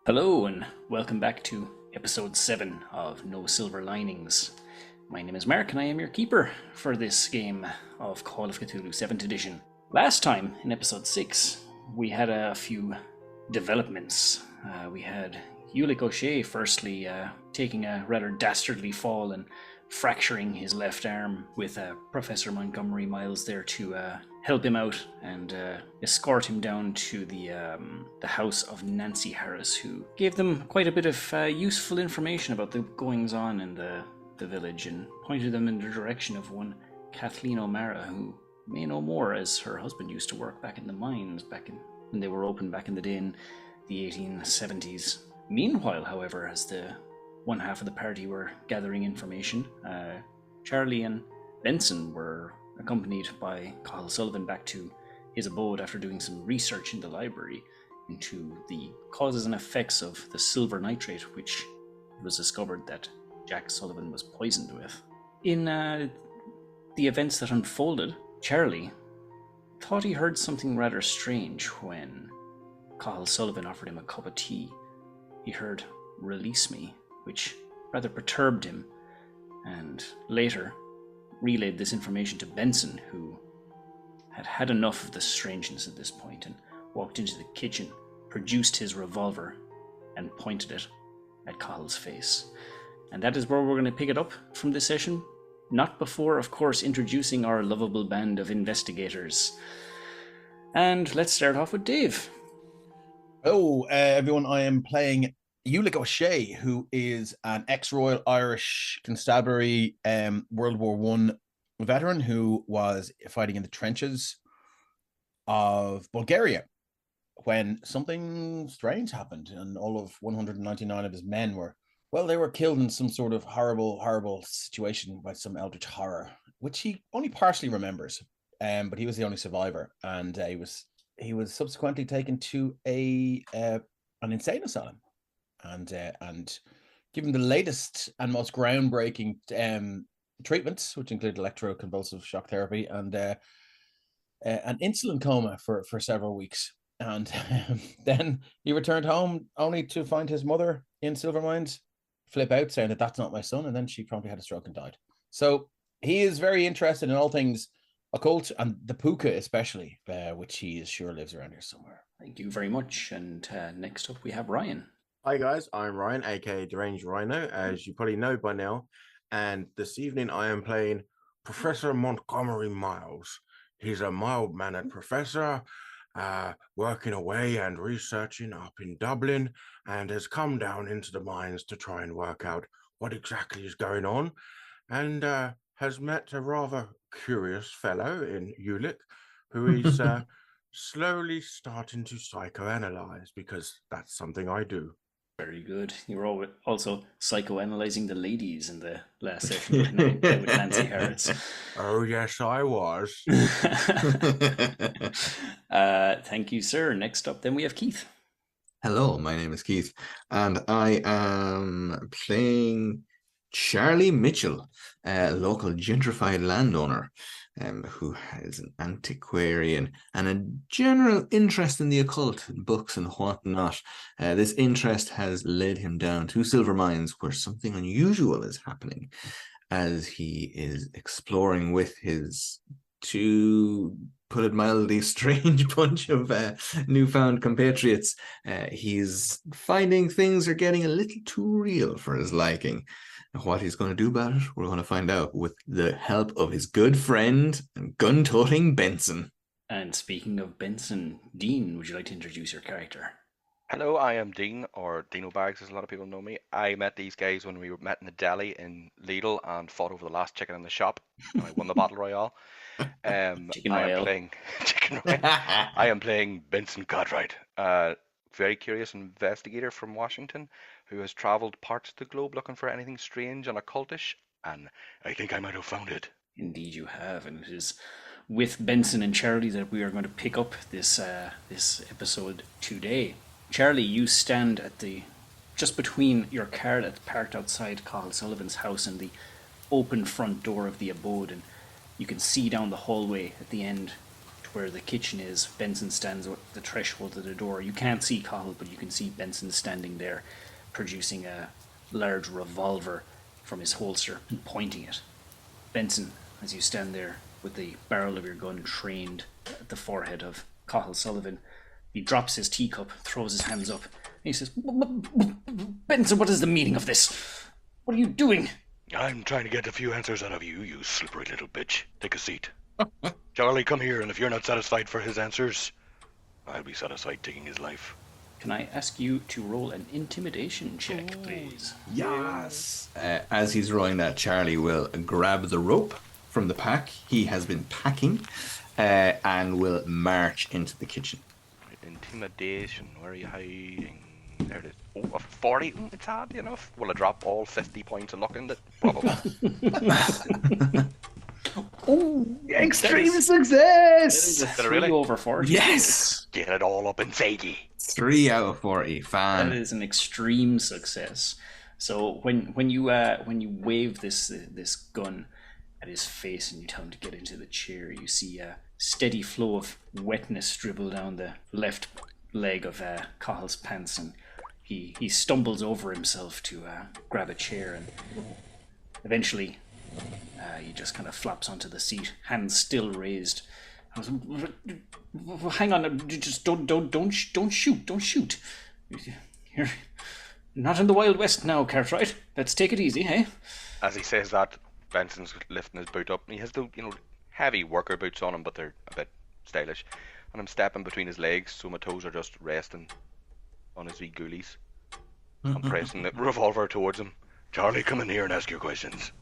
Hello and welcome back to episode 7 of No Silver Linings. My name is Mark and I am your keeper for this game of Call of Cthulhu 7th edition. Last time, in episode 6, we had a few developments. We had Ulick O'Shea firstly taking a rather dastardly fall and fracturing his left arm, with Professor Montgomery Miles there to help him out and escort him down to the house of Nancy Harris, who gave them quite a bit of useful information about the goings-on in the village and pointed them in the direction of one Kathleen O'Mara, who may know more, as her husband used to work back in the mines when they were open back in the day in the 1870s. Meanwhile, however, as the one half of the party were gathering information, Charlie and Benson were accompanied by Cathal Sullivan back to his abode after doing some research in the library into the causes and effects of the silver nitrate, which it was discovered that Jack Sullivan was poisoned with. In the events that unfolded, Charlie thought he heard something rather strange when Cathal Sullivan offered him a cup of tea. He heard "release me," which rather perturbed him, and later relayed this information to Benson, who had had enough of the strangeness at this point and walked into the kitchen, produced his revolver, and pointed it at Cathal's face. And that is where we're going to pick it up from this session, not before, of course, introducing our lovable band of investigators. And let's start off with Dave. Hello, everyone. I am playing Ulick O'Shea, who is an ex-Royal Irish Constabulary World War I veteran who was fighting in the trenches of Bulgaria when something strange happened, and all of 199 of his men were killed in some sort of horrible situation by some eldritch horror, which he only partially remembers. But he was the only survivor, and he was subsequently taken to an insane asylum. And given the latest and most groundbreaking treatments, which include electroconvulsive shock therapy and an insulin coma for several weeks. And then he returned home only to find his mother in Silver Mines flip out, saying that that's not my son. And then she promptly had a stroke and died. So he is very interested in all things occult, and the puka especially, which he is sure lives around here somewhere. Thank you very much. And next up we have Ryan. Hi guys, I'm Ryan, aka Deranged Rhino, as you probably know by now, and this evening I am playing Professor Montgomery Miles. He's a mild-mannered professor, working away and researching up in Dublin, and has come down into the mines to try and work out what exactly is going on, and has met a rather curious fellow in Ulick, who is slowly starting to psychoanalyze, because that's something I do. Very good. You were also psychoanalyzing the ladies in the last session with Nancy Harris. Oh, yes, I was. Thank you, sir. Next up, then we have Keith. Hello, my name is Keith, and I am playing Charlie Mitchell, a local gentrified landowner who is an antiquarian and a general interest in the occult, books and whatnot. This interest has led him down to Silver Mines, where something unusual is happening, as he is exploring with his, to put it mildly, strange bunch of newfound compatriots. He's finding things are getting a little too real for his liking. What he's going to do about it, we're going to find out with the help of his good friend and gun-toting Benson. And speaking of Benson, Dean, would you like to introduce your character? Hello, I am Dean, or Dino Bags as a lot of people know me. I met these guys when we met in the deli in Lidl and fought over the last chicken in the shop, and I won the Battle Royale. Chicken I Royale. am playing Chicken Royale. I am playing Benson Cartwright, a very curious investigator from Washington who has traveled parts of the globe looking for anything strange and occultish, and I think I might have found it. Indeed you have, and it is with Benson and Charlie that we are going to pick up this episode today. Charlie, you stand at just between your car that's parked outside Cathal Sullivan's house and the open front door of the abode, and you can see down the hallway at the end where the kitchen is, Benson stands at the threshold of the door. You can't see Cathal, but you can see Benson standing there, producing a large revolver from his holster and pointing it. Benson, as you stand there with the barrel of your gun trained at the forehead of Cathal Sullivan, he drops his teacup, throws his hands up, and he says, Benson, what is the meaning of this? What are you doing? I'm trying to get a few answers out of you, you slippery little bitch. Take a seat. Charlie, come here, and if you're not satisfied for his answers, I'll be satisfied taking his life. Can I ask you to roll an intimidation check, please? Yes. As he's rolling that, Charlie will grab the rope from the pack he has been packing and will march into the kitchen. Intimidation, where are you hiding? There it is. Oh, a 40. It's handy enough. Will I drop all 50 points and look in it? Probably. Oh, extreme success! That is a Did it really? 3 over 40. Yes! Get it all up inside ye. 3 out of 40. That Fan. is an extreme success. So when you wave this gun at his face and you tell him to get into the chair, you see a steady flow of wetness dribble down the left leg of Cahill's pants, and he stumbles over himself to grab a chair, and eventually he just kind of flops onto the seat, hands still raised. Hang on, just don't shoot. You're not in the Wild West now, Cartwright. Let's take it easy, hey? As he says that, Benson's lifting his boot up. He has the heavy worker boots on him, but they're a bit stylish. And I'm stepping between his legs, so my toes are just resting on his wee ghoulies. I'm pressing the revolver towards him. Charlie, come in here and ask your questions.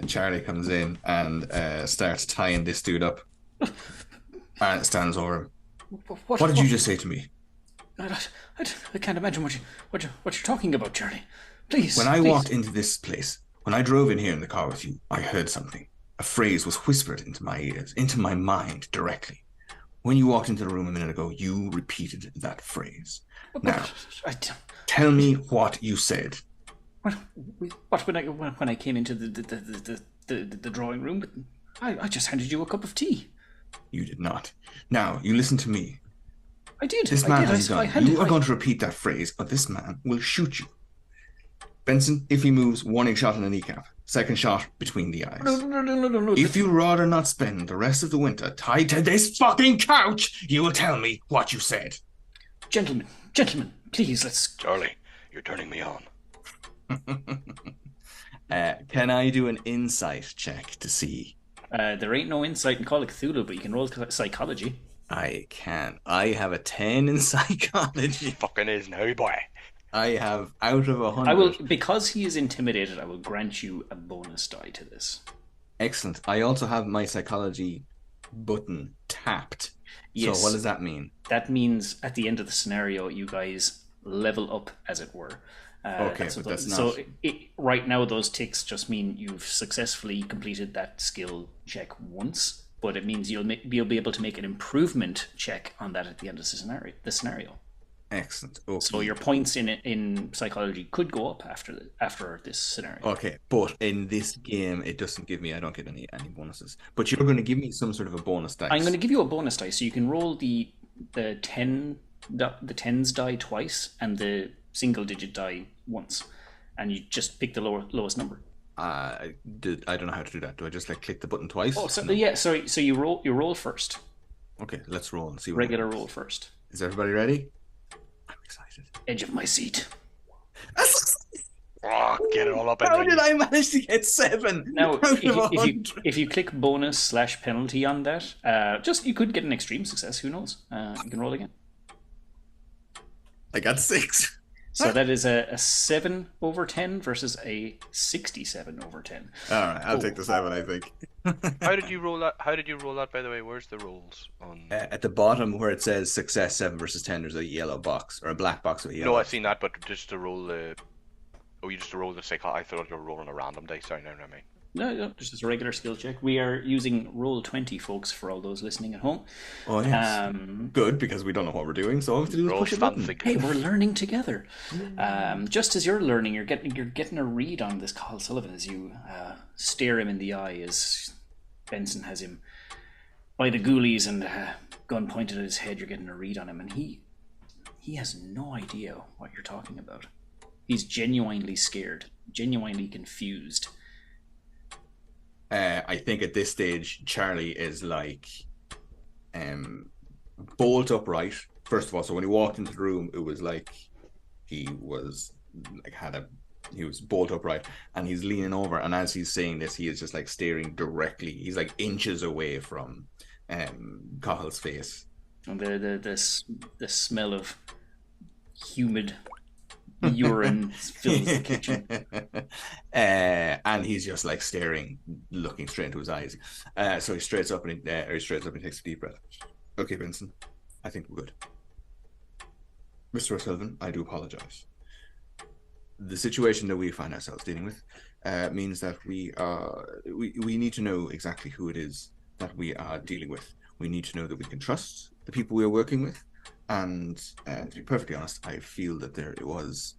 Charlie comes in and starts tying this dude up and stands over him. What did you just say to me? I can't imagine what you're talking about, Charlie. Please. When I walked into this place, when I drove in here in the car with you, I heard something. A phrase was whispered into my ears, into my mind directly. When you walked into the room a minute ago, you repeated that phrase. Now, tell me what you said. What when I came into the drawing room? I just handed you a cup of tea. You did not. Now, you listen to me. I did. This man has I gone. You are going to repeat that phrase, or this man will shoot you. Benson, if he moves, warning shot in the kneecap. Second shot between the eyes. No. If you rather not spend the rest of the winter tied to this fucking couch, you will tell me what you said. Gentlemen, please, let's... Charlie, you're turning me on. Can I do an insight check to see? There ain't no insight in Call of Cthulhu, but you can roll psychology. I can. I have a 10 in psychology. Fucking is now, boy. I have out of 100. I will, because he is intimidated, I will grant you a bonus die to this. Excellent. I also have my psychology button tapped. Yes. So what does that mean? That means at the end of the scenario, you guys level up, as it were. Okay, but that's not... So right now, those ticks just mean you've successfully completed that skill check once, but it means you'll be able to make an improvement check on that at the end of the scenario. Excellent. Okay. So your points in psychology could go up after this scenario. Okay, but in this game, it doesn't give me. I don't get any bonuses. But you're going to give me some sort of a bonus dice. I'm going to give you a bonus die, so you can roll the tens die twice and the single digit die once, and you just pick the lowest number. I don't know how to do that. Do I just click the button twice? Oh, yeah. Sorry. So you roll first. Okay, let's roll and see. Regular roll first. Is everybody ready? I'm excited. Edge of my seat. Oh, get it all up. How did I manage to get 7? Now, if you click bonus / penalty on that, you could get an extreme success. Who knows? You can roll again. I got 6. So that is a 7 over 10 versus a 67 over 10. All right, I'll take the 7, I think. How did you roll that? By the way, where's the rolls on? At the bottom where it says success 7 versus 10, there's a yellow box or a black box with a yellow. No, I've seen that, but just to roll the. Oh, you just to roll the psychology. I thought you were rolling a random dice. Sorry, no, mate. No, just a regular skill check. We are using Roll20, folks, for all those listening at home. Oh, yes. Good, because we don't know what we're doing, so all we have to do is push a button. Hey, we're learning together. Just as you're learning, you're getting a read on this Cathal Sullivan as you stare him in the eye as Benson has him by the ghoulies and gun pointed at his head, you're getting a read on him, and he has no idea what you're talking about. He's genuinely scared, genuinely confused. I think at this stage, Charlie is like bolt upright. First of all, so when he walked into the room, it was like he was bolt upright, and he's leaning over, and as he's saying this, he is just like staring directly. He's like inches away from Cahill's face. And the smell of humid urine fills the kitchen. And he's just like staring, looking straight into his eyes. So he straightens up and takes a deep breath. Okay, Benson, I think we're good. Mr. O'Sullivan, I do apologize. The situation that we find ourselves dealing with means that we need to know exactly who it is that we are dealing with. We need to know that we can trust the people we are working with. And to be perfectly honest, I feel that there was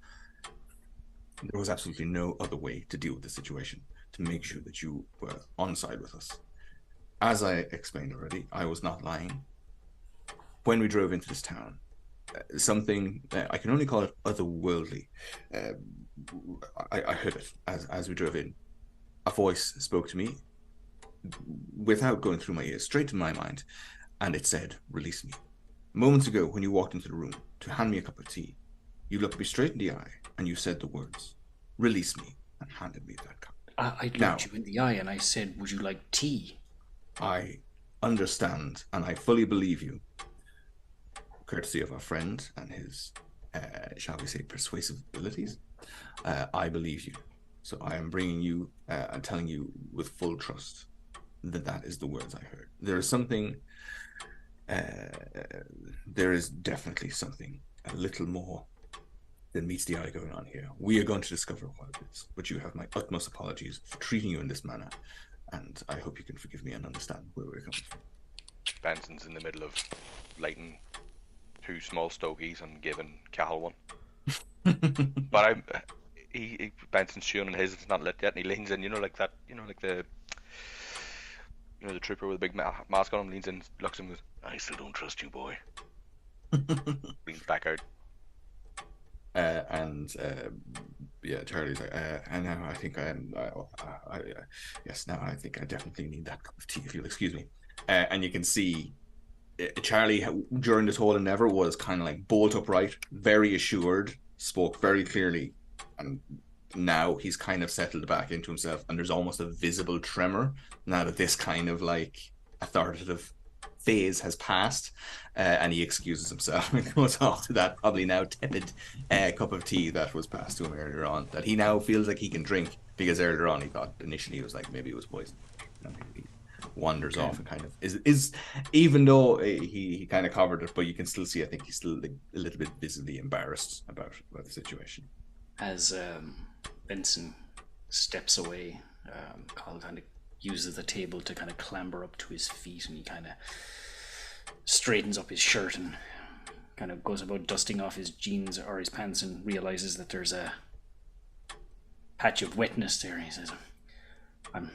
absolutely no other way to deal with the situation, to make sure that you were on side with us. As I explained already, I was not lying. When we drove into this town, something, I can only call it otherworldly, I heard it as we drove in. A voice spoke to me without going through my ears, straight to my mind, and it said, "Release me." Moments ago, when you walked into the room to hand me a cup of tea, you looked me straight in the eye and you said the words, "Release me," and handed me that cup. I looked you in the eye and I said, "Would you like tea?" I understand and I fully believe you. Courtesy of our friend and his, shall we say, persuasive abilities, I believe you. So I am bringing you and telling you with full trust that is the words I heard. There is something... there is definitely something a little more than meets the eye going on here. We are going to discover what it is, but you have my utmost apologies for treating you in this manner, and I hope you can forgive me and understand where we're coming from. Benson's in the middle of lighting 2 small stogies and giving Cathal one. But Benson's chewing on his, it's not lit yet, and he leans in, like that, like the trooper with a big mask on him leans in, looks at him and goes, "I still don't trust you, boy." Leans back out. Charlie's like, and now I think now I think I definitely need that cup of tea, if you'll excuse me. And you can see Charlie, during this whole endeavor, was kind of like bolt upright, very assured, spoke very clearly, and now he's kind of settled back into himself, and there's almost a visible tremor now that this kind of like authoritative phase has passed, and he excuses himself and goes off to that probably now tepid cup of tea that was passed to him earlier on, that he now feels like he can drink, because earlier on he thought initially it was like maybe it was poison. He wanders off and kind of is even though he kind of covered it, but you can still see, I think he's still a little bit visibly embarrassed about the situation. As Benson steps away, Cathal kind of uses the table to kind of clamber up to his feet, and he kind of straightens up his shirt and kind of goes about dusting off his jeans or his pants, and realizes that there's a patch of wetness there. He says, I'm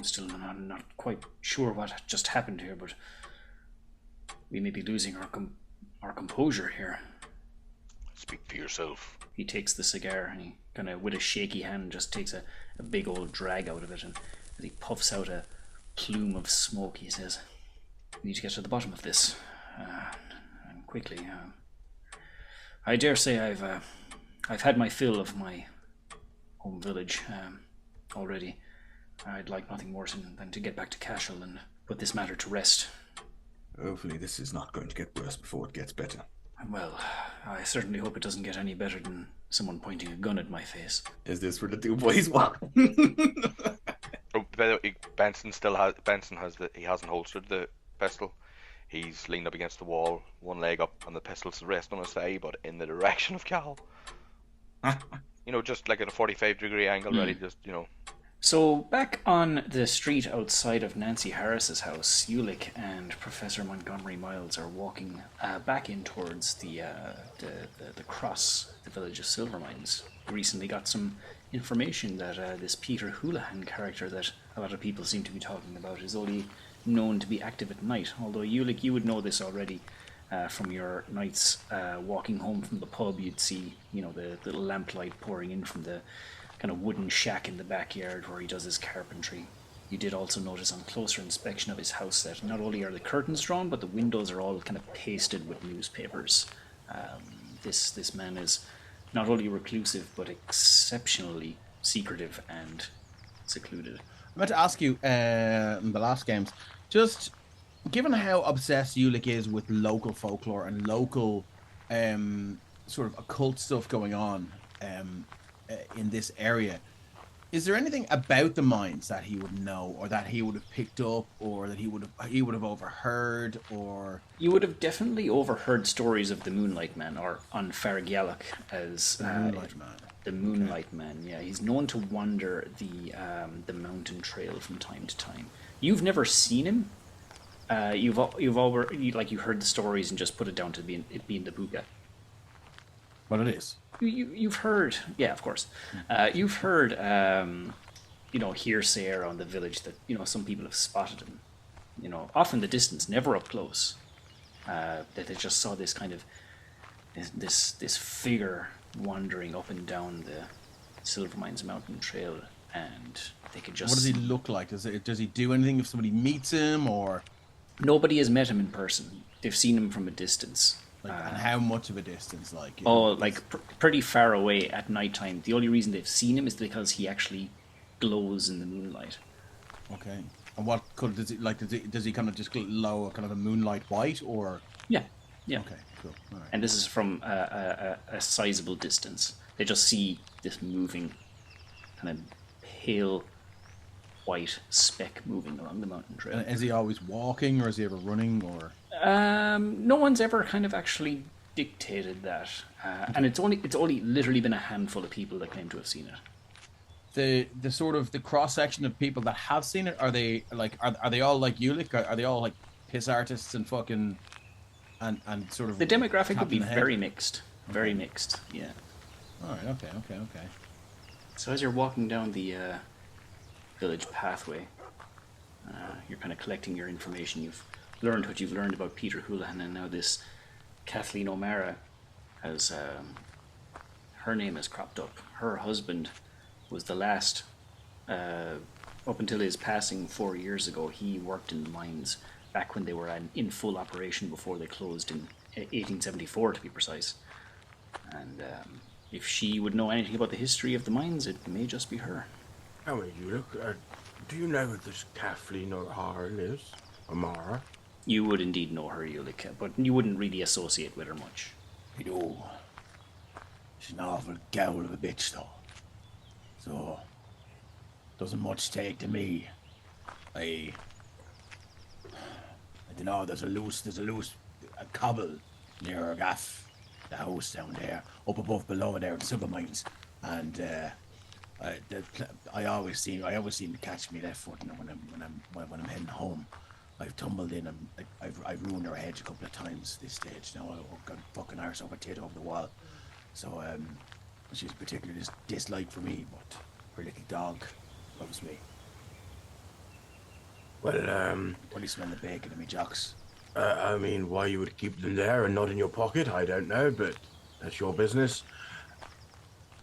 still not quite sure what just happened here, but we may be losing our composure here. Speak for yourself. He takes the cigar and he kind of, with a shaky hand, just takes a big old drag out of it, and as he puffs out a plume of smoke, he says, "We need to get to the bottom of this, and quickly. I dare say I've had my fill of my home village already. I'd like nothing more than to get back to Cashel and put this matter to rest." Hopefully this is not going to get worse before it gets better. Well, I certainly hope it doesn't get any better than someone pointing a gun at my face. Is this where the 2 boys walk? Oh, by the way, Benson he hasn't holstered the pistol. He's leaned up against the wall, one leg up, and the pistol's rest on his thigh, but in the direction of Cathal. Just like at a 45-degree angle, ready, just, So back on the street outside of Nancy Harris's house, Ulick and Professor Montgomery Miles are walking back in towards the cross, the village of Silvermines. Recently got some information that this Peter Houlihan character that a lot of people seem to be talking about is only known to be active at night. Although Ulick, you would know this already from your nights walking home from the pub. You'd see, the little lamplight pouring in from the kind of wooden shack in the backyard where he does his carpentry. You did also notice on closer inspection of his house that not only are the curtains drawn, but the windows are all kind of pasted with newspapers. This man is not only reclusive, but exceptionally secretive and secluded. I meant to ask you in the last games, just given how obsessed Ulick is with local folklore and local sort of occult stuff going on in this area, is there anything about the mines that he would know, or that he would have picked up, or that he would have overheard, or... You would have definitely overheard stories of the Moonlight Man, or on Fargyalloch as... The Moonlight Man. The Moonlight Man, yeah. He's known to wander the mountain trail from time to time. You've never seen him. You've already, like, you heard the stories and just put it down to it being the Buga. But it is. You've heard, yeah, of course. You've heard, hearsay around the village that, some people have spotted him. Off in the distance, never up close. That they just saw this kind of, this figure wandering up and down the Silver Mines Mountain Trail, and they could just... What does he look like? Does he do anything if somebody meets him, or... Nobody has met him in person. They've seen him from a distance. And how much of a distance? Pretty far away at nighttime. The only reason they've seen him is because he actually glows in the moonlight. Okay. And what could does he kind of just glow kind of a moonlight white, or? Yeah. Okay, cool. All right. And this is from a sizable distance. They just see this moving, kind of pale white speck moving along the mountain trail. And is he always walking, or is he ever running, or? No one's ever kind of actually dictated that, and it's only literally been a handful of people that claim to have seen it. The sort of the cross section of people that have seen it, are they all like Ulick? Are they all like piss artists and fucking and sort of... The demographic would be tapping the very head? mixed. Very mixed, yeah. All right. Okay. So as you're walking down the village pathway, you're kind of collecting your information. You've learned what you've learned about Peter Houlihan, and now this Kathleen O'Mara has... her name has cropped up. Her husband was the last... up until his passing 4 years ago, he worked in the mines back when they were in full operation before they closed in 1874, to be precise. And if she would know anything about the history of the mines, it may just be her. How are you look? Do you know who this Kathleen O'Hara is? O'Mara? You would indeed know her, Ulick, but you wouldn't really associate with her much. I do. She's an awful gowl of a bitch, though. So, doesn't much take to me. I don't know. There's a cobble near her gaff, the house down there, up above below there, the silver mines, and I always seem to catch me left foot when I'm heading home. I've tumbled in and I've ruined her hedge a couple of times this stage. Now I've got fucking arse over tit over the wall. So she's particularly disliked for me, but her little dog loves me. Well, What do you smell the bacon in me, Jocks? I mean, why you would keep them there and not in your pocket, I don't know, but that's your business.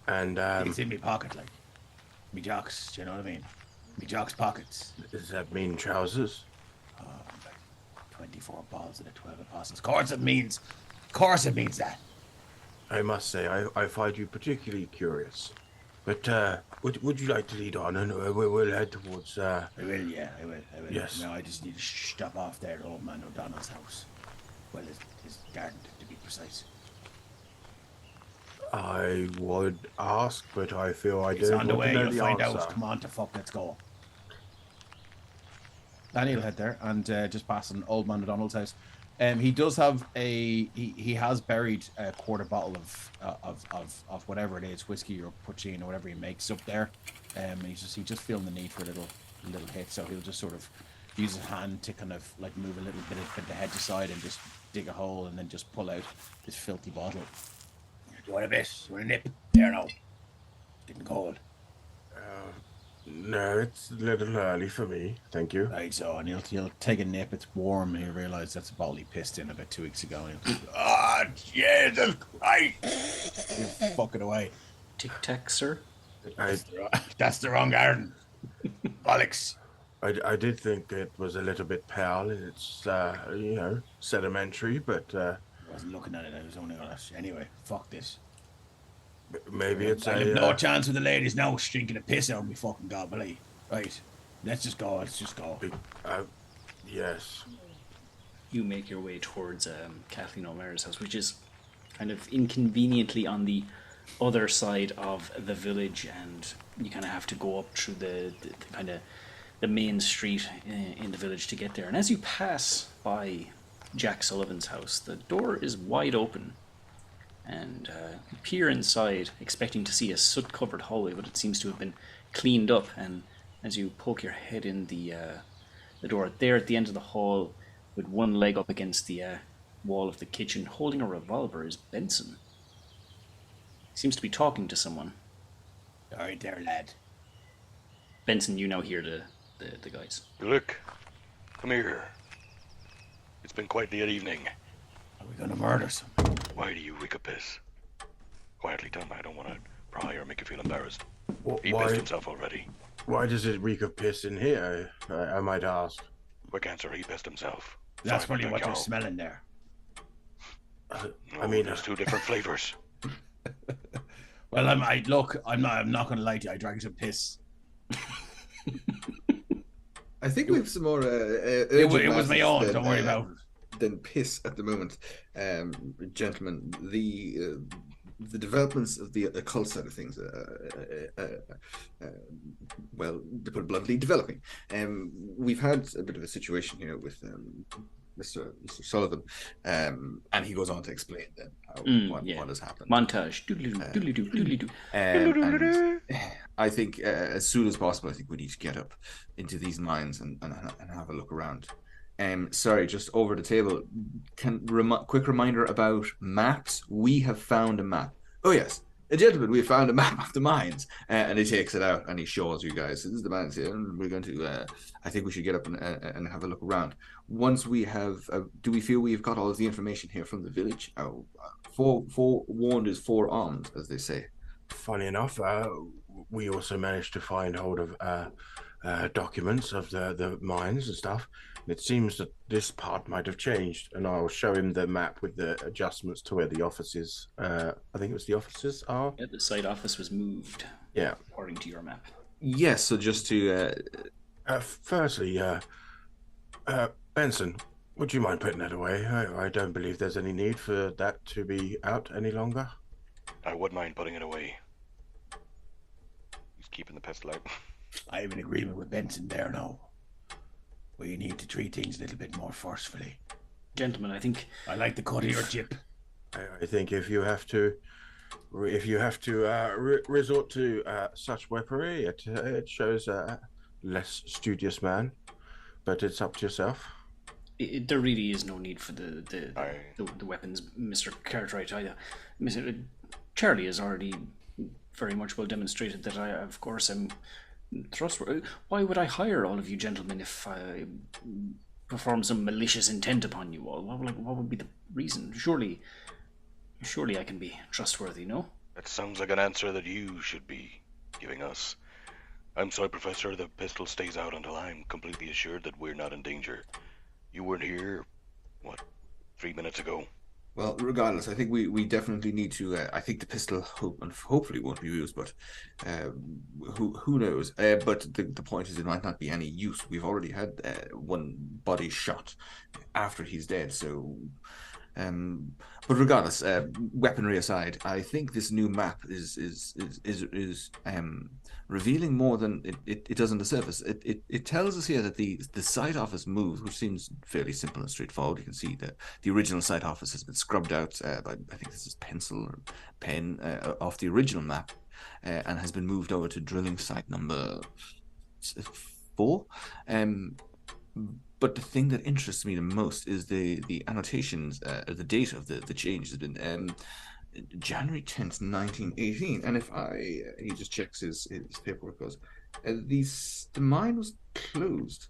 And It's in me pocket, like me Jocks. Do you know what I mean? Me Jocks pockets. does that mean trousers? Like 24 balls and a 12 apostles. Of course it means that. I must say, I find you particularly curious. But would you like to lead on, and we'll head towards... I will. Yes. No, I just need to stop off there at old man O'Donnell's house. Well, his garden, to be precise. I would ask, but I feel I It's don't on the want way. to know You'll the find answer. out. Come on, let's go. Danny will head there and just past an old man O'Donnell's house. He does have he has buried a quarter bottle of whatever it is, whiskey or poachine or whatever he makes up there. He's just feeling the need for a little hit, so he'll just sort of use his hand to kind of like move a little bit of the hedge aside and just dig a hole and then just pull out this filthy bottle. You want a bit? You want a nip? There now. Getting cold. No, it's a little early for me. Thank you. Right, so, and you'll take a nip. It's warm. And you realise that's a bottle he pissed in about 2 weeks ago. And oh, Jesus Christ! You fuck it away. Tic Tac, sir. I, That's the wrong garden. Bollocks. I did think it was a little bit pale. It's, sedimentary, but I wasn't looking at it. I was only on it. Anyway, fuck this. maybe it's I have no a. chance with the ladies now stinking a piss out of me fucking gobbly. Right. Let's just go. Yes. You make your way towards Kathleen O'Mara's house, which is kind of inconveniently on the other side of the village, and you kind of have to go up through the kind of the main street in the village to get there. And as you pass by Jack Sullivan's house, the door is wide open, and you peer inside, expecting to see a soot-covered hallway, but it seems to have been cleaned up. And as you poke your head in the door, there at the end of the hall, with one leg up against the wall of the kitchen, holding a revolver, is Benson. He seems to be talking to someone. All right, there, lad. Benson, you now hear the guys. Ulick, come here. It's been quite the evening. Are we gonna murder someone? Why do you reek of piss? Quietly tell me, I don't want to pry or make you feel embarrassed. He Why? pissed himself already. Why does it reek of piss in here? I might ask. Quick answer, he pissed himself. That's Sorry probably about what that, you're y'all. smelling there. No, there's two different flavors. Well, I'm not gonna lie to you. I drank some piss. I think we have some more. It was my own. Don't worry about it. Than piss at the moment, gentlemen. The developments of the occult side of things, well, to put it bluntly, developing. We've had a bit of a situation here with Mr. Sullivan, and he goes on to explain then what has happened. Montage. Doodly-doo, doodly-doo. And I think as soon as possible, I think we need to get up into these mines and have a look around. Sorry, just over the table. Quick reminder about maps. We have found a map. Oh yes, gentlemen, we have found a map of the mines, and he takes it out and he shows you guys. This is the mines here, and we're going to. I think we should get up and have a look around. Once we have, do we feel we've got all of the information here from the village? Forewarned is forearmed, as they say. Funny enough, we also managed to find hold of documents of the mines and stuff. It seems that this part might have changed, and I'll show him the map with the adjustments to where the offices. I think it was the offices are. Yeah, the site office was moved. Yeah. According to your map. Yes. So just to. Firstly, Benson, would you mind putting that away? I don't believe there's any need for that to be out any longer. I wouldn't mind putting it away. He's keeping the pistol out. I have an agreement with Benson there now. We need to treat things a little bit more forcefully. Gentlemen, I think I like the cut of your jib. I think if you have to resort to such weaponry, it shows a less studious man. But it's up to yourself. there really is no need for the weapons, Mr. Cartwright. Mr. Charlie has already very much well demonstrated that I, of course, am trustworthy. Why would I hire all of you gentlemen if I perform some malicious intent upon you all? What would be the reason? Surely I can be trustworthy, no? That sounds like an answer that you should be giving us. I'm sorry, Professor, the pistol stays out until I'm completely assured that we're not in danger. You weren't here, 3 minutes ago? Well, regardless, I think we definitely need to. I think the pistol hopefully won't be used, but who knows? But the point is, it might not be any use. We've already had one body shot after he's dead, so. But regardless, weaponry aside, I think this new map is revealing more than it does on the surface. It tells us here that the site office moved, which seems fairly simple and straightforward. You can see that the original site office has been scrubbed out by, I think this is pencil or pen off the original map, and has been moved over to drilling site number 4. But the thing that interests me the most is the annotations. The date of the change has been January 10th, 1918. And if he just checks his paperwork, goes, The mine was closed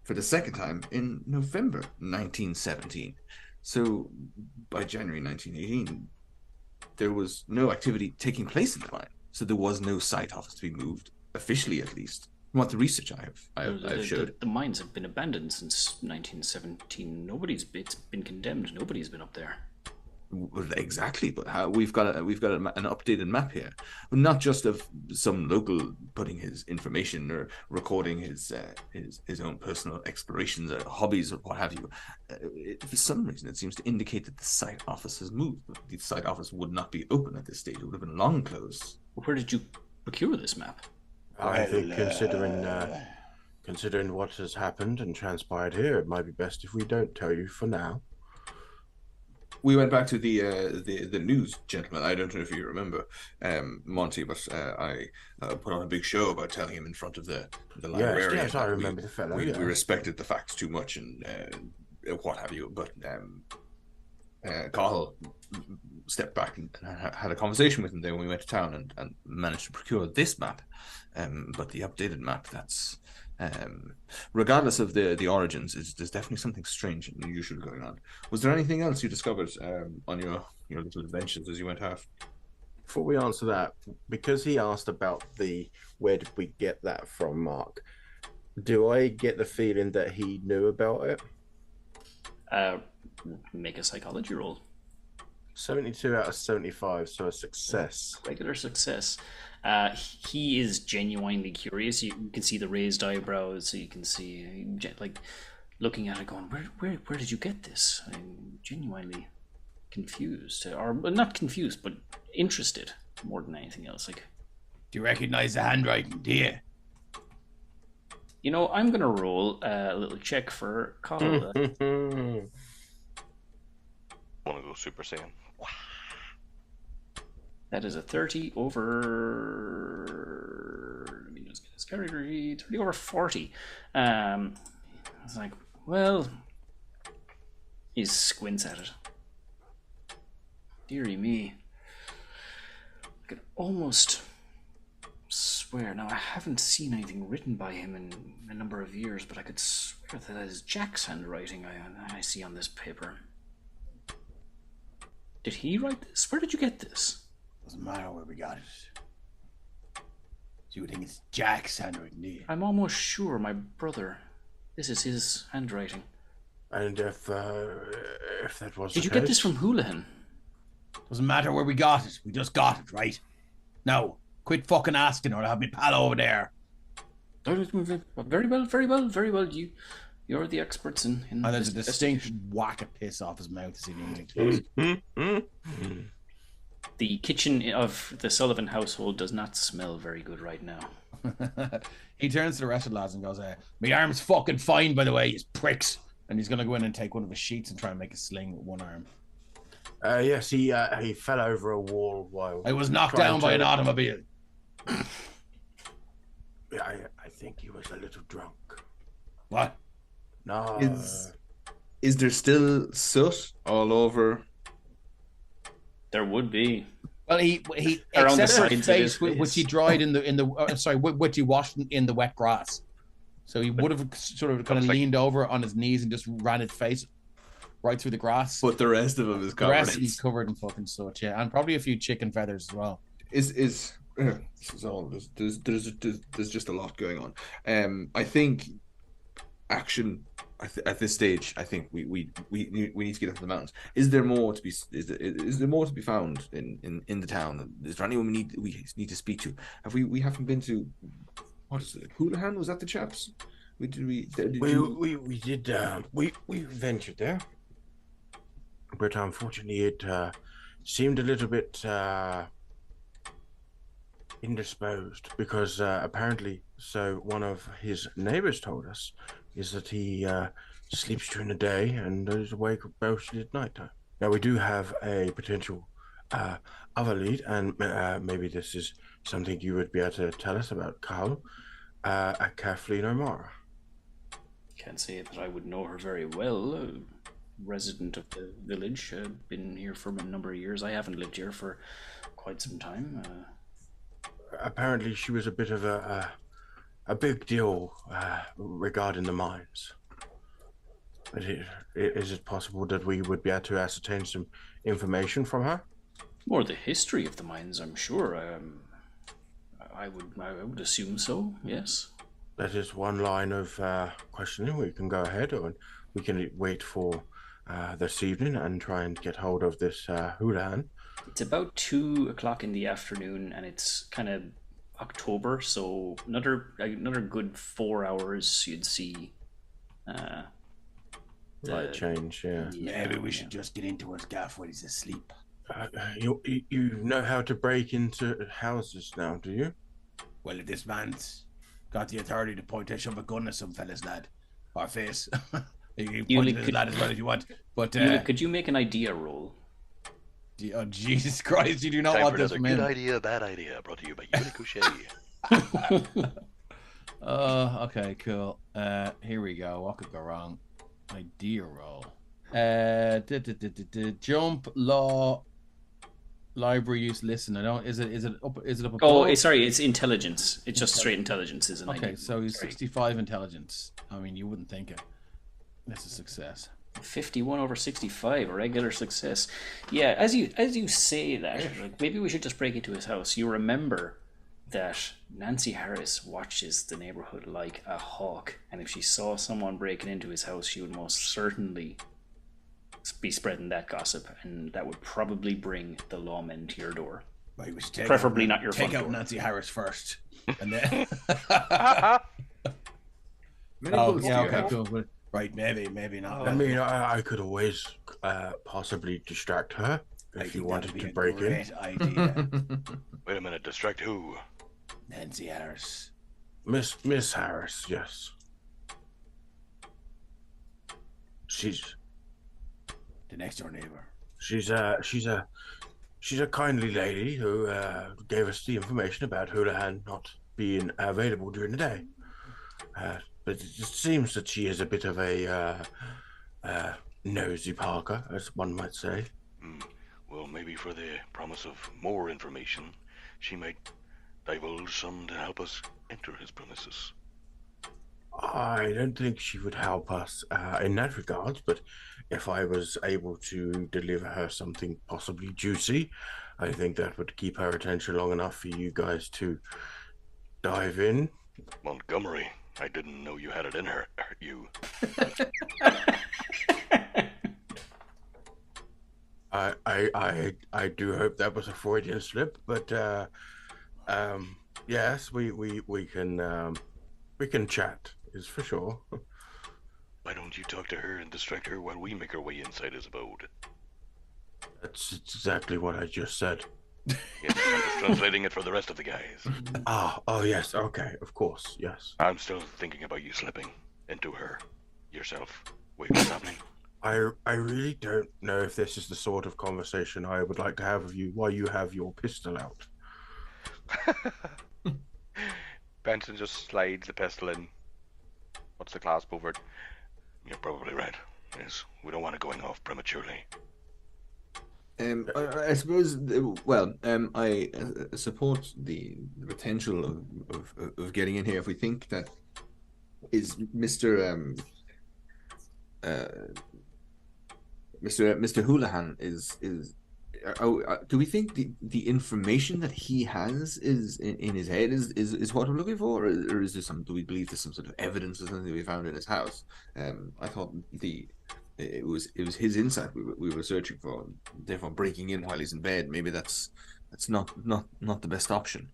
for the second time in November 1917. So by January 1918, there was no activity taking place in the mine. So there was no site office to be moved, officially at least. From what the research I've showed. The mines have been abandoned since 1917. It's been condemned. Nobody's been up there. Exactly, but we've got an updated map here, not just of some local putting his information or recording his own personal explorations or hobbies or what have you. For some reason, it seems to indicate that the site office has moved. But the site office would not be open at this stage; it would have been long closed. Where did you procure this map? I think considering what has happened and transpired here, it might be best if we don't tell you for now. We went back to the news, gentlemen. I don't know if you remember, Monty, but I put on a big show about telling him in front of the librarian. Yes, I remember the fellow. We respected the facts too much and what have you. But Cathal stepped back and had a conversation with him there when we went to town and managed to procure this map. But the updated map, that's... regardless of the origins, there's definitely something strange and unusual going on. Was there anything else you discovered on your little adventures as you went out? Before we answer that, because he asked about where did we get that from, Mark, do I get the feeling that he knew about it? Make a psychology roll. 72 out of 75, so a success. Regular success. He is genuinely curious. You can see the raised eyebrows. So you can see, like, looking at it, going, "Where did you get this?" I'm genuinely confused, or not confused, but interested more than anything else. Like, do you recognize the handwriting? Do you? You know, I'm gonna roll a little check for Cathal. Want to go Super Saiyan? That is a 30 over... Let me just get this category. 30 over 40. I was like, well... He squints at it. Dearie me. I could almost swear... Now, I haven't seen anything written by him in a number of years, but I could swear that is Jack's handwriting I see on this paper. Did he write this? Where did you get this? Doesn't matter where we got it. Do you think it's Jack's handwriting, do you? I'm almost sure my brother. This is his handwriting. And if that was Did you get this from Houlihan? Doesn't matter where we got it. We just got it, right? Now, quit fucking asking, or I'll have my pal over there. Very well, very well, very well. You're the experts in and there's a distinct whack of piss off his mouth as he leans close. The kitchen of the Sullivan household does not smell very good right now. He turns to the rest of the lads and goes, my arm's fucking fine, by the way, you pricks. And he's going to go in and take one of his sheets and try and make a sling with one arm. Yes, he fell over a wall while... I was knocked down by an automobile. Yeah, I think he was a little drunk. What? No. Is there still soot all over? There would be. Well, he around the except for sides his of face, which he dried in the which he washed in the wet grass. So he would have sort of kind of leaned over on his knees and just ran his face right through the grass. But the rest of him is covered. The rest he's covered in fucking soot, yeah, and probably a few chicken feathers as well. This is all. There's just a lot going on. I think action at this stage. I think we need to get into the mountains. Is there more to be? Is there more to be found in the town? Is there anyone we need to speak to? We haven't been to. What is it? Houlihan? Was that the chaps? We ventured there, but unfortunately it seemed a little bit indisposed because apparently, so one of his neighbors told us is that he sleeps during the day and is awake mostly at night time. Now we do have a potential other lead, and maybe this is something you would be able to tell us about, Carl. Kathleen O'Mara. Can't say that I would know her very well. Resident of the village, been here for a number of years. I haven't lived here for quite some time. Apparently she was a bit of a big deal regarding the mines. Is it possible that we would be able to ascertain some information from her? More the history of the mines, I'm sure. I would assume so. Yes. That is one line of questioning. We can go ahead, or we can wait for this evening and try and get hold of this Houlihan. It's about 2 o'clock in the afternoon, and it's kind of October, so another good 4 hours. You'd see. Light change, yeah. Maybe we should just get into his gaff when he's asleep. You know how to break into houses now, do you? Well, if this man's got the authority to point a shove a gun at some fella's lad or face, you can point at his lad as well if you want. But could you make an idea roll? Oh Jesus Christ! You do not Time want for this another from good him. idea, bad idea, brought to you by Ulick and Okay, cool. Here we go. What could go wrong? Idea roll. Jump, law, library use, listen. I don't. Is it up? Is it up? Oh, above? sorry, it's intelligence. It's just straight intelligence, isn't it? Okay, so he's 65 intelligence. I mean, you wouldn't think it. That's a success. 51 over 65, a regular success. Yeah, as you say that, like, maybe we should just break into his house. You remember that Nancy Harris watches the neighborhood like a hawk, and if she saw someone breaking into his house, she would most certainly be spreading that gossip, and that would probably bring the lawmen to your door. Well, we should Preferably not your front take out door. Nancy Harris first, and then. Many Oh, bullets yeah, do you okay, have? cool. But, right, maybe not. I mean, I could always possibly distract her if you wanted to break in. Great idea, Wait a minute, distract who? Nancy Harris. Miss Harris, yes. She's The next door neighbor. she's a kindly lady who gave us the information about Houlihan not being available during the day. But it just seems that she is a bit of a nosy Parker, as one might say. Well, maybe for the promise of more information, she might divulge some to help us enter his premises. I don't think she would help us in that regard, but if I was able to deliver her something possibly juicy, I think that would keep her attention long enough for you guys to dive in. Montgomery, I didn't know you had it in her. You. I do hope that was a Freudian slip, but yes, we can chat, is for sure. Why don't you talk to her and distract her while we make our way inside his abode? That's exactly what I just said. Yes, I'm just translating it for the rest of the guys. Oh yes, okay, of course, yes. I'm still thinking about you slipping into her yourself. Wait, what's happening? I really don't know if this is the sort of conversation I would like to have with you while you have your pistol out. Benson just slides the pistol in. What's the clasp over it? You're probably right. Yes, we don't want it going off prematurely. I suppose. Well, I support the potential of getting in here if we think that is Mr. Mr. Houlihan is. Do we think the information that he has is in his head is what we're looking for, or is there some? Do we believe there's some sort of evidence or something we found in his house? I thought it was his insight we were searching for. Therefore, breaking in while he's in bed, maybe that's not the best option,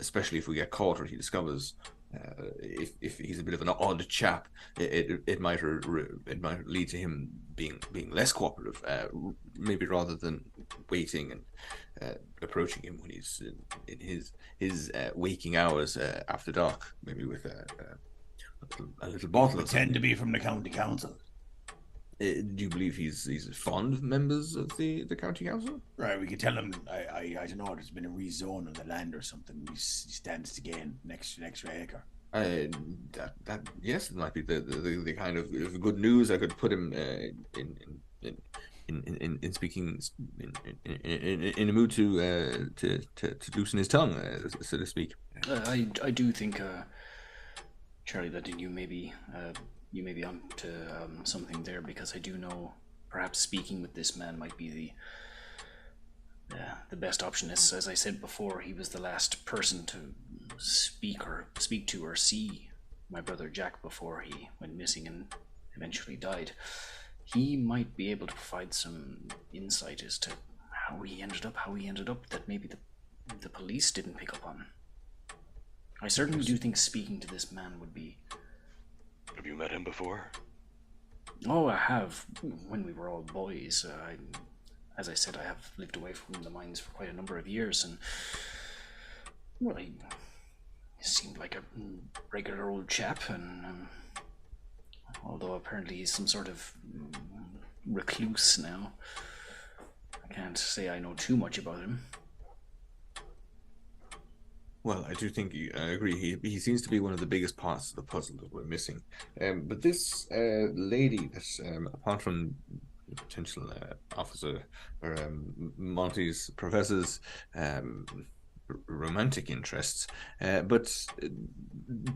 especially if we get caught or he discovers. If he's a bit of an odd chap, it might lead to him being less cooperative, maybe rather than waiting and approaching him when he's in his waking hours after dark, maybe with a little bottle. Pretend to be from the county council. Do you believe he's fond of members of the county council? Right, we could tell him. I don't know. There's been a rezone of the land or something. He stands to gain an extra acre. That yes, it might be the kind of good news. I could put him in speaking in a mood to loosen his tongue, so to speak. I do think Charlie, that you may be onto something there, because I do know perhaps speaking with this man might be the best option. As I said before, he was the last person to speak to or see my brother Jack before he went missing and eventually died. He might be able to provide some insight as to how he ended up that maybe the police didn't pick up on. I certainly do think speaking to this man would be... Have you met him before? Oh, I have, when we were all boys. As I said, I have lived away from the mines for quite a number of years, and well, he seemed like a regular old chap, and although apparently he's some sort of recluse now, I can't say I know too much about him. Well, I do think I agree. He seems to be one of the biggest parts of the puzzle that we're missing. But this lady, that apart from the potential officer or Monty's professor's romantic interests, but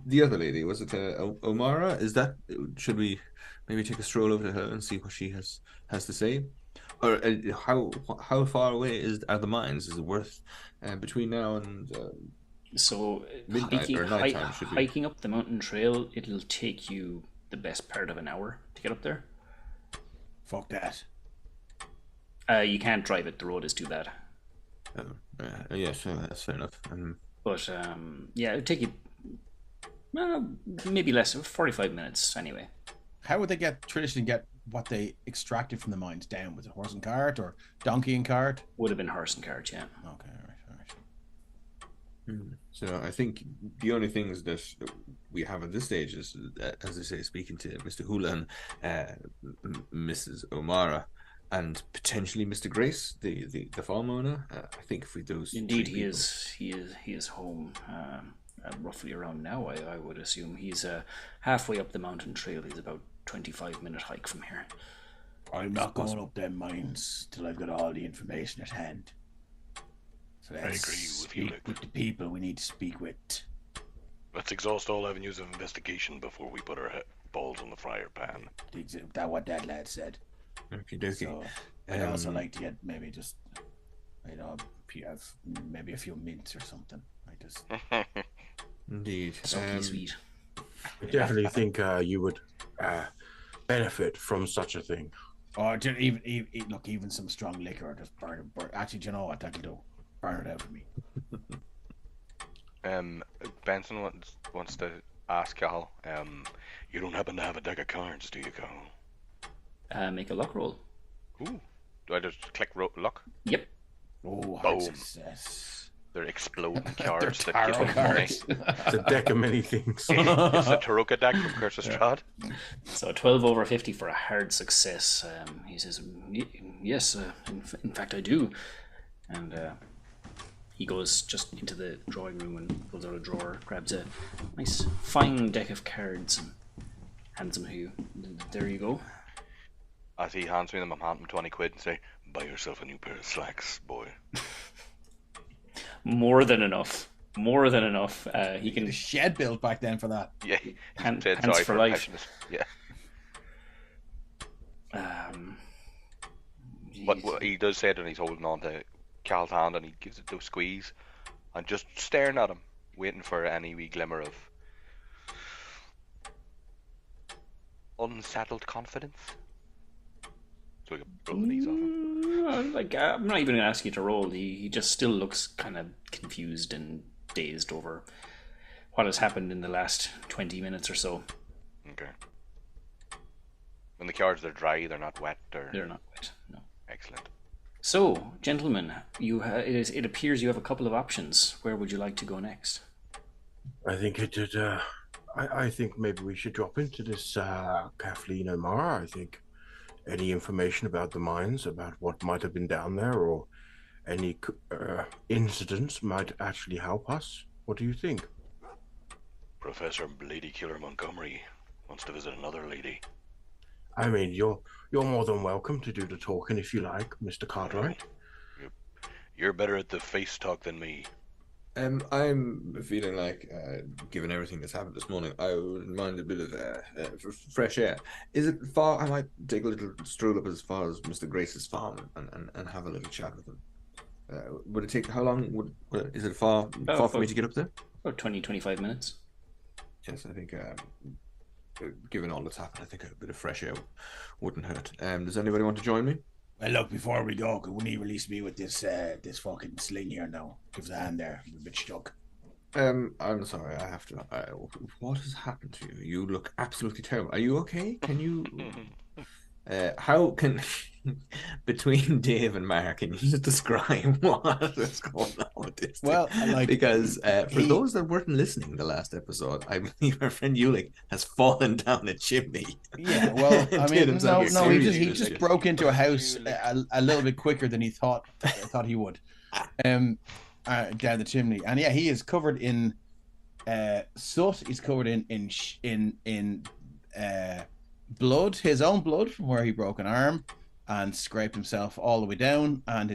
the other lady, was it Omara? Is that? Should we maybe take a stroll over to her and see what she has to say? Or how far away are the mines? Is it worth between now and? So Midnight or nighttime, should we? hiking up the mountain trail, it'll take you the best part of an hour to get up there. Fuck that. You can't drive it, the road is too bad. Yes, that's fair enough. But yeah, it'll take you maybe less, 45 minutes anyway. How would they traditionally get what they extracted from the mines down? Was it horse and cart or donkey and cart? Would have been horse and cart, yeah. Okay, all right. So I think the only things that we have at this stage is, as I say, speaking to Mr. Houlihan, Mrs. O'Mara, and potentially Mr. Grace, the farm owner. I think if we those indeed he is home roughly around now. I would assume he's halfway up the mountain trail. He's about 25-minute hike from here. I'm not going up them mines till I've got all the information at hand. So I agree with you, Ulick. With the people we need to speak with. Let's exhaust all avenues of investigation before we put our balls on the fryer pan. That's what that lad said. Okay. So I'd also like to get maybe just, have maybe a few mints or something. Indeed. Something sweet. I definitely think you would benefit from such a thing. Or even some strong liquor, or just burn. Actually, do you know what that'll do? Burn it out for me. Benson wants to ask Cathal, you don't happen to have a deck of cards, do you, Cathal? Make a luck roll. Ooh. Do I just click luck? Yep. Oh, boom. Success. They're exploding cards that tarot give you money. cards. It's a deck of many things. It's the Taroka deck from Curtis Strahd. So 12 over 50 for a hard success. He says, yes, in fact I do. And he goes just into the drawing room and pulls out a drawer, grabs a nice fine deck of cards and hands them to you. There you go. As he hands me them, I'm handing him 20 quid and say, buy yourself a new pair of slacks, boy. More than enough. He can The shed built back then for that. Yeah, hands sorry for life. passionate. Yeah. But he does say it, and he's holding on to Cal's hand, and he gives it a squeeze, and just staring at him, waiting for any wee glimmer of unsettled confidence. So we can roll the knees off him. I'm not even going to ask you to roll. He just still looks kind of confused and dazed over what has happened in the last 20 minutes or so. Okay. When the cards are dry, they're not wet, or... They're not wet, no. Excellent. So, gentlemen, it appears you have a couple of options. Where would you like to go next? I think I think maybe we should drop into this Kathleen O'Mara. I think any information about the mines, about what might have been down there, or any incidents might actually help us. What do you think? Professor Lady Killer Montgomery wants to visit another lady. I mean, you're more than welcome to do the talking if you like, Mr. Cartwright. You're better at the face talk than me. I'm feeling like, given everything that's happened this morning, I wouldn't mind a bit of fresh air. Is it far? I might take a little stroll up as far as Mr. Grace's farm and have a little chat with him. Would it take, how long is it far for me to get up there? About 20-25 minutes. Yes, I think, given all that's happened, I think a bit of fresh air wouldn't hurt. Does anybody want to join me? Well, look, before we go, wouldn't he release me with this fucking sling here now? Give us a hand there. I'm a bit stuck. I'm sorry, I have to. What has happened to you? You look absolutely terrible. Are you okay? Can you? How can between Dave and Mark, can you just describe what is going on with this? Well, because for those that weren't listening the last episode, I believe our friend Ulick has fallen down a chimney. Yeah, well, I mean, no, he just broke into a house a little bit quicker than he thought he would, down the chimney, and yeah, he is covered in soot. He's covered in blood, his own blood from where he broke an arm and scraped himself all the way down, and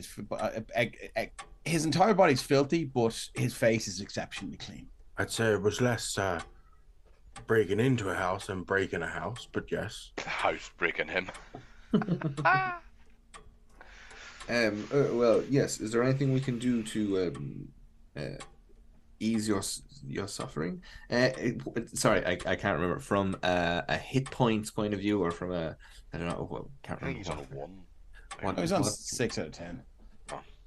his entire body's filthy, but his face is exceptionally clean. I'd say it was less breaking into a house than breaking a house, but yes. House breaking him. Well, yes. Is there anything we can do to ease your suffering? Sorry, I can't remember, from a hit points point of view, or from a, I don't know, can't remember. He's on a 1. He's on 6 out of 10.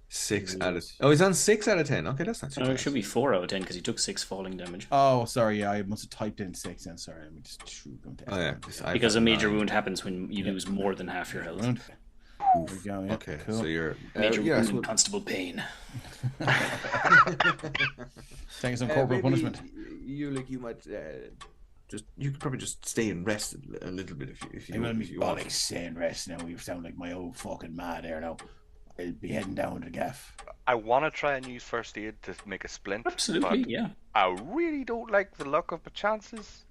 6 out of, he's on 6 out of 10. Okay, that's not too bad. It should be 4 out of 10 because he took 6 falling damage. Oh, sorry, yeah, I must have typed in 6 then. Sorry, let me just because a major wound happens when you lose more than half your health. There we go, yeah. Okay, cool. so you're Major wound and constable pain. Taking some corporal punishment. You might you could probably just stay and rest a little bit if you I'm if you want. bollocks saying rest now. You sound like my old fucking mad there now. I'll be heading down to the gaff. I want to try and use first aid to make a splint. Absolutely, but yeah. I really don't like the luck of the chances.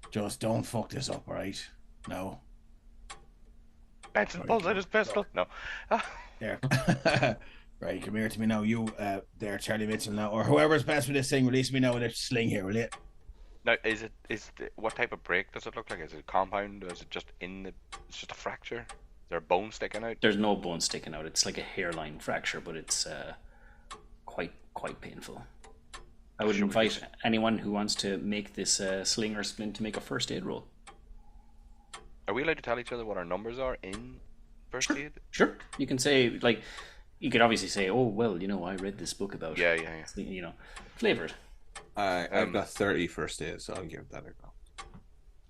Just don't fuck this up, alright? No. Benson pulls out his pistol. No. There. Right, come here to me now. You, there, Charlie Mitchell now, or whoever's best with this thing, release me now with a sling here, will you? Now, what type of break does it look like? Is it compound? Or is it just it's just a fracture? Is there a bone sticking out? There's no bone sticking out. It's like a hairline fracture, but it's quite painful. I would invite anyone who wants to make this sling or splint to make a first aid roll. Are we allowed to tell each other what our numbers are in first aid? Sure. You can say, like, you could obviously say, oh, well, I read this book about, flavored. I've got 30 first aid, so I'll give that a go.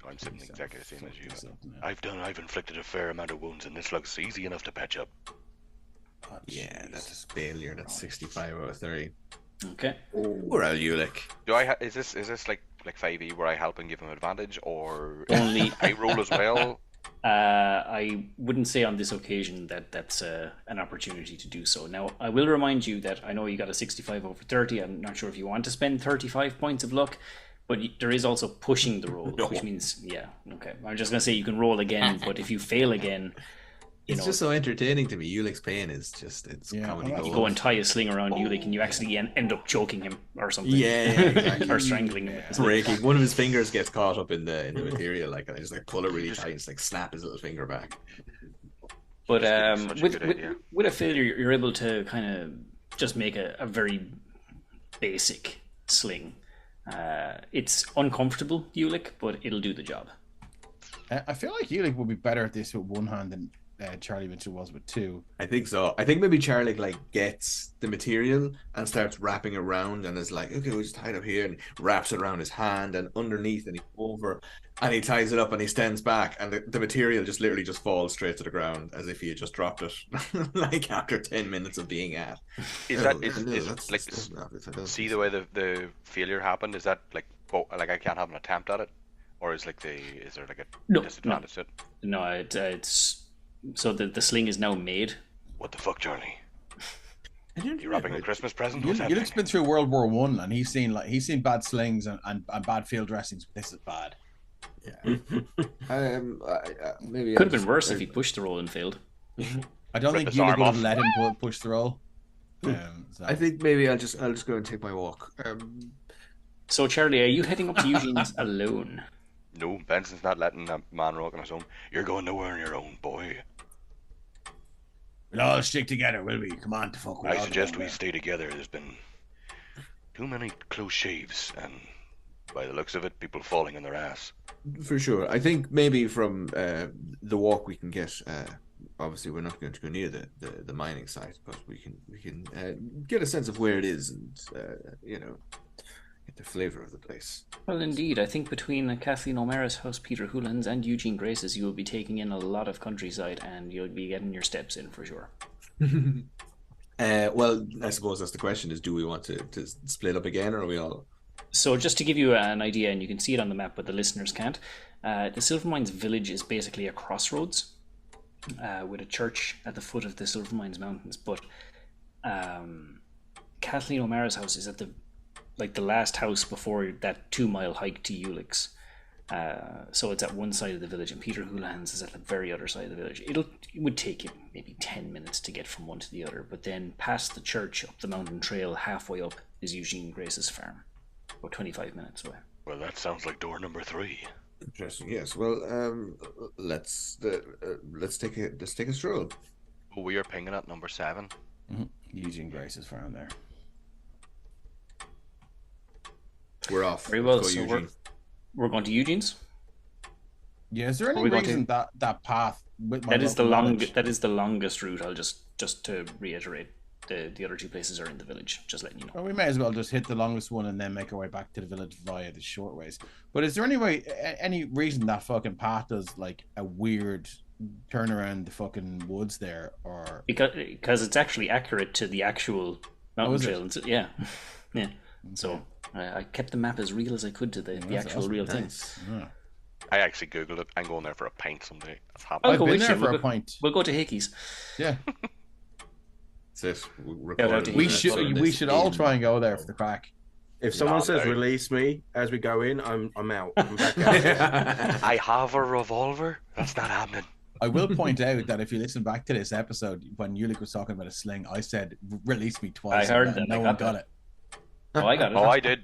I'm sitting exactly the same as you. I've inflicted a fair amount of wounds, and this looks easy enough to patch up. Oh, yeah, that's a failure. That's 65 out of 30. Okay. We're out, Ulick. Do I? Is this like 5e where I help and give him advantage, or only I roll as well? I wouldn't say on this occasion that that's an opportunity to do so. Now, I will remind you that I know you got a 65 over 30. I'm not sure if you want to spend 35 points of luck, but there is also pushing the roll, which means, yeah, okay. I'm just going to say you can roll again, but if you fail again... It's just so entertaining to me. Ulick's pain is just, it's comedy gold. You go and tie a sling around Ulick and you actually end up choking him or something. Yeah, exactly. Or strangling him. Breaking. One of his fingers gets caught up in the material, like, and I just pull it really tight and just snap his little finger back. But with a failure, you're able to kind of just make a very basic sling. It's uncomfortable, Ulick, but it'll do the job. I feel like Ulick would be better at this with one hand than Charlie Mitchell was with two. I think so. I think maybe Charlie gets the material and starts wrapping around and is like, okay, we'll just tie it up here, and wraps it around his hand and underneath, and he's over, and he ties it up and he stands back, and the material just literally just falls straight to the ground as if he had just dropped it like after 10 minutes of being at. See the way the failure happened? Is that like I can't have an attempt at it? Or is there like a disadvantage to it? No, it's so the sling is now made. What the fuck, Charlie? You wrapping a Christmas present? Ulick's been through World War One, and he's seen bad slings and bad field dressings. This is bad. Yeah. Maybe could have been worse if he pushed the roll and failed. I don't think Ulick would have let him push the roll. So. I think maybe I'll just go and take my walk. So, Charlie, are you heading up to Eugene's alone? No, Benson's not letting a man walk on his own. You're going nowhere on your own, boy. We'll all stick together, will we? Come on, to fuck. I suggest we stay together. There's been too many close shaves, and by the looks of it, people falling on their ass. For sure. I think maybe from the walk we can get. Obviously, we're not going to go near the mining site, but we can get a sense of where it is, and get the flavor of the place. Well, indeed. I think between Kathleen O'Mara's house, Peter Hoolan's, and Eugene Grace's, you will be taking in a lot of countryside, and you'll be getting your steps in for sure. Well, I suppose that's the question: is do we want to split up again, or are we all? So, just to give you an idea, and you can see it on the map, but the listeners can't. The Silver Mines village is basically a crossroads. With a church at the foot of the Silver Mines Mountains, but Kathleen O'Mara's house is at the last house before that 2-mile hike to Ulick's. So it's at one side of the village, and Peter Houlihan's is at the very other side of the village. It would take you maybe 10 minutes to get from one to the other, but then past the church, up the mountain trail, halfway up is Eugene Grace's farm, about 25 minutes away. Well, that sounds like door number 3. Interesting. Yes. Well, let's take a stroll. Oh, we are pinging at number 7. Mm-hmm. Eugene Grace's farm there. We're off. Very well. Let's go, So Eugene. we're going to Eugene's. Yeah. Is there any we going reason that path with my That is the local knowledge- That is the longest route. I'll just to reiterate. The other 2 places are in the village, just letting you know. Well, we may as well just hit the longest one and then make our way back to the village via the short ways. But is there any reason that fucking path does like a weird turn around the fucking woods there, or Because it's actually accurate to the actual mountain is it? trail. Yeah, yeah. So I kept the map as real as I could to the actual real thing. Nice. Yeah. I actually googled it. I'm going there for a pint someday. That's I'll happening. I've go been with there you. for We'll a go- point. We'll go to Hickey's. Yeah, That's it. We'll Shout out record to it. we Yeah, should that's we should all try and go there for the crack. If someone Yeah, says okay. release me as we go in, I'm out. I'm back out. I have a revolver. That's not happening. I will point out that if you listen back to this episode, when Ulick was talking about a sling, I said release me twice. I heard and that. no I one got got that. it. Oh, I got it. Oh, I did.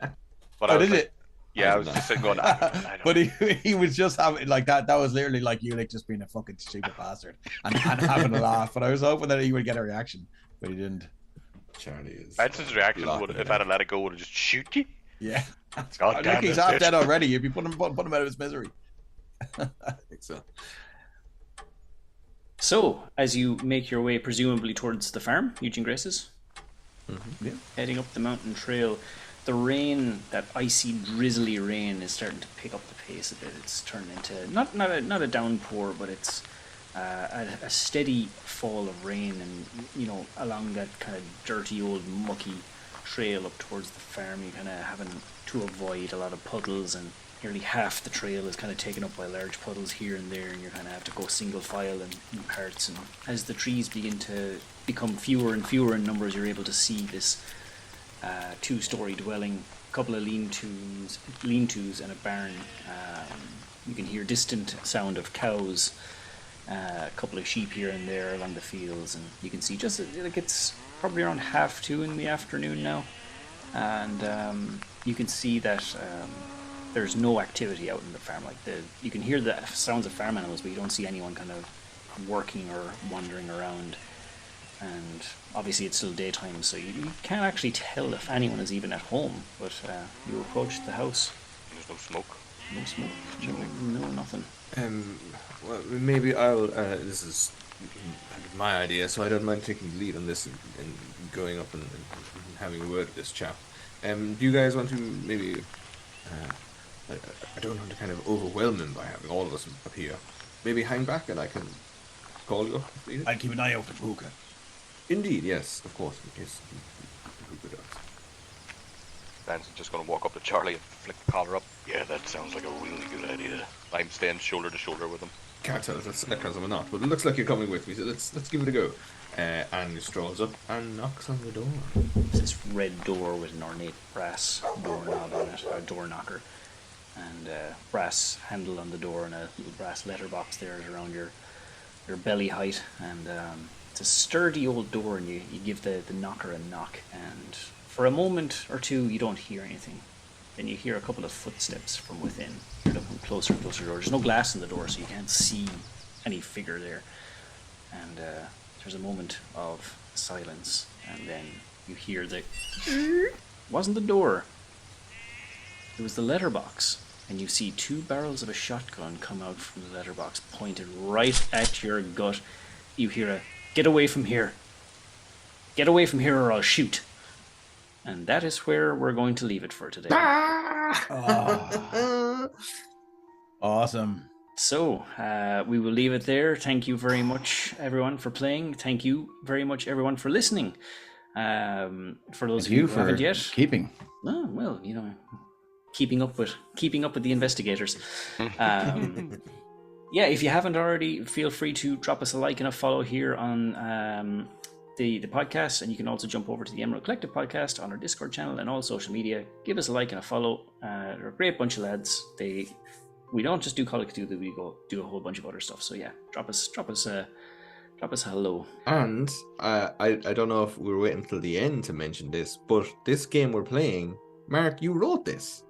But I Oh, was did like, it? Yeah, I was just sitting going, I don't But he was just having like that. That was literally like Ulick just being a fucking stupid bastard and having a laugh. But I was hoping that he would get a reaction, but he didn't. Charlie is. Benson's reaction would, if I'd have let it go, would have just shoot you. Yeah. God damn Look, he's this half bitch. dead already. You'd be putting him out of his misery. I think so. So, as you make your way presumably towards the farm, Eugene Grace's, Yeah. heading up the mountain trail, the rain, that icy, drizzly rain, is starting to pick up the pace a bit. It's turned into not a downpour, but it's a steady fall of rain, and along that kind of dirty old mucky trail up towards the farm, you're kind of having to avoid a lot of puddles, and nearly half the trail is kind of taken up by large puddles here and there, and you kind of have to go single file in parts. And as the trees begin to become fewer and fewer in numbers, you're able to see this 2-story dwelling, a couple of lean-tos and a barn. You can hear distant sound of cows, a couple of sheep here and there along the fields, and you can see just like it's probably around 2:30 in the afternoon now, and you can see that there's no activity out in the farm. Like you can hear the sounds of farm animals, but you don't see anyone kind of working or wandering around. And obviously it's still daytime, so you can't actually tell if anyone is even at home. But you approach the house. There's no smoke. No smoke. No nothing. Well, maybe I'll. This is my idea, so I don't mind taking the lead on this and going up and having a word with this chap. Do you guys want to maybe? I don't want to kind of overwhelm him by having all of us up here. Maybe hang back and I can call you up if needed. I'll keep an eye out for Puka. Indeed, yes, of course. In case who does. Benson's just going to walk up to Charlie and flick the collar up. Yeah, that sounds like a really good idea. I'm staying shoulder to shoulder with him. Can't tell if that's sarcasm or not, but it looks like you're coming with me, so let's give it a go. And he strolls up and knocks on the door. It's this red door with an ornate brass doorknob on it, or door knocker, and a brass handle on the door, and a little brass letterbox there is around your belly height, and It's a sturdy old door, and you give the knocker a knock, and for a moment or two you don't hear anything. Then you hear a couple of footsteps from within. You're looking closer and closer to the door. There's no glass in the door, so you can't see any figure there. And there's a moment of silence, and then you hear the... It wasn't the door. It was the letterbox. And you see 2 barrels of a shotgun come out from the letterbox, pointed right at your gut. You hear a, "Get away from here. Get away from here or I'll shoot." And that is where we're going to leave it for today. Oh. Awesome. So, we will leave it there. Thank you very much, everyone, for playing. Thank you very much, everyone, for listening. For those of you who haven't yet. Keeping. Oh, well, you know, keeping up with the investigators. Yeah, if you haven't already, feel free to drop us a like and a follow here on the podcast, and you can also jump over to the Emerald Collective podcast on our Discord channel and all social media. Give us a like and a follow. They're a great bunch of lads. We don't just do Call of Cthulhu, we go do a whole bunch of other stuff. So yeah, drop us a hello. And I don't know if we're waiting until the end to mention this, but this game we're playing, Mark, you wrote this.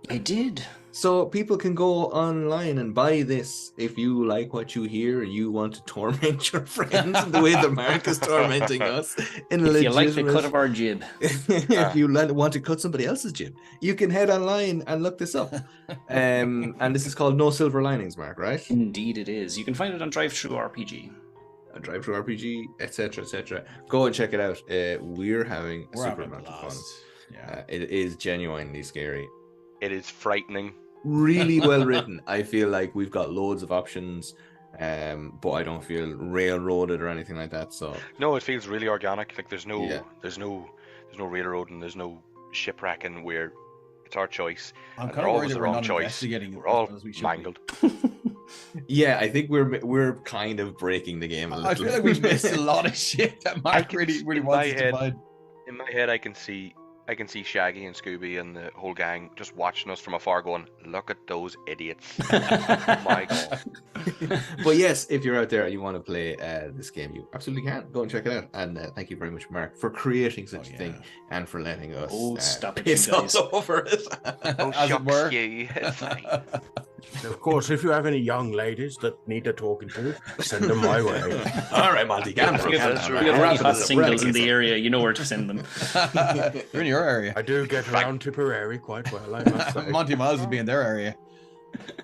I did. So people can go online and buy this if you like what you hear and you want to torment your friends the way that Mark is tormenting us. In a If you like the cut of our jib. If you want to cut somebody else's jib, you can head online and look this up. And this is called No Silver Linings, Mark, right? Indeed it is. You can find it on Drive-Thru RPG. Drive-Thru RPG, etc., etc. Go and check it out. We're having a super amount of fun. Yeah. It is genuinely scary. It is frightening. Really well written. I feel like we've got loads of options, but I don't feel railroaded or anything like that. So no, it feels really organic. Like there's no railroading, there's no shipwrecking. Where it's our choice. I'm and kind they're of always worried that the we're wrong not choice. investigating. We're all as we should be. mangled. yeah, I think we're kind of breaking the game a little. I feel like we've missed a lot of shit that Mark really wants us to find. In my head, I can see Shaggy and Scooby and the whole gang just watching us from afar going, "Look at those idiots." Oh my god. But yes, if you're out there and you want to play this game, you absolutely can. Go and check it out. And thank you very much, Mark, for creating such a thing and for letting us stop it, piss you guys. us over it. Oh, As it were. shucks you. It's fine. Of course, if you have any young ladies that need a talking to, send them my way. All right, Monty, calm down. We got any hot singles in the area, you know where to send them. You're in your area. I do get around Tipperary quite well, I must say. Monty Miles will be in their area.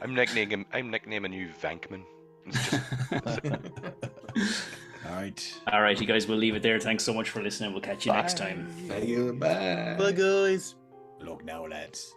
I'm nicknaming you Vankman. It's just... All All right, you guys, we'll leave it there. Thanks so much for listening. We'll catch you next time. Thank you. Bye. Bye, guys. Look now, lads.